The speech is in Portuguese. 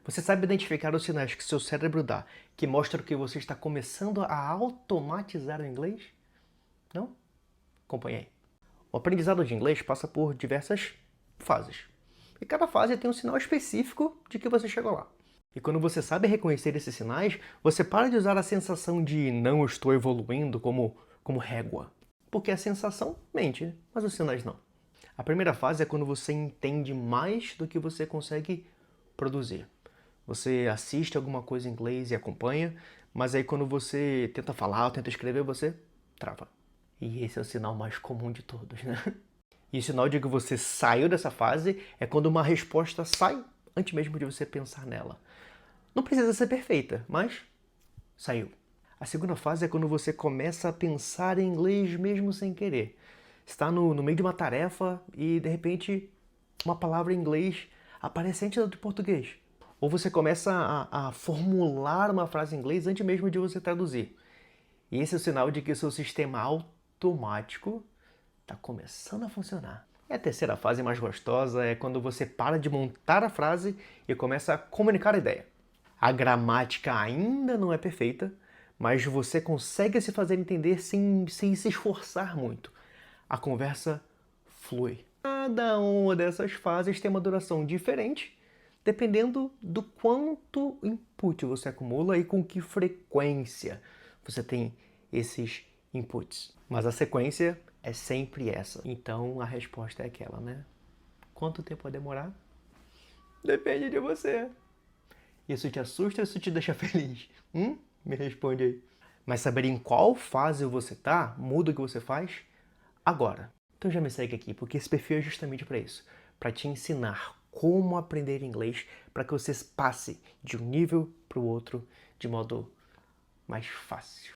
Você sabe identificar os sinais que seu cérebro dá que mostram que você está começando a automatizar o inglês? Não? Acompanhe aí. O aprendizado de inglês passa por diversas fases. E cada fase tem um sinal específico de que você chegou lá. E quando você sabe reconhecer esses sinais, você para de usar a sensação de não estou evoluindo como régua. Porque a sensação mente, mas os sinais não. A primeira fase é quando você entende mais do que você consegue produzir. Você assiste alguma coisa em inglês e acompanha, mas aí quando você tenta falar ou tenta escrever, você trava. E esse é o sinal mais comum de todos, né? E o sinal de que você saiu dessa fase é quando uma resposta sai antes mesmo de você pensar nela. Não precisa ser perfeita, mas saiu. A segunda fase é quando você começa a pensar em inglês mesmo sem querer. Está no meio de uma tarefa e de repente uma palavra em inglês aparece antes da de português. Ou você começa a formular uma frase em inglês antes mesmo de você traduzir. E esse é o sinal de que o seu sistema automático está começando a funcionar. E a terceira fase mais gostosa é quando você para de montar a frase e começa a comunicar a ideia. A gramática ainda não é perfeita, mas você consegue se fazer entender sem se esforçar muito. A conversa flui. Cada uma dessas fases tem uma duração diferente, dependendo do quanto input você acumula e com que frequência você tem esses inputs. Mas a sequência é sempre essa. Então a resposta é aquela, né? Quanto tempo vai demorar? Depende de você. Isso te assusta ou isso te deixa feliz? Me responde aí. Mas saber em qual fase você tá muda o que você faz agora. Então já me segue aqui, porque esse perfil é justamente para isso, para te ensinar como aprender inglês para que você passe de um nível para o outro de modo mais fácil.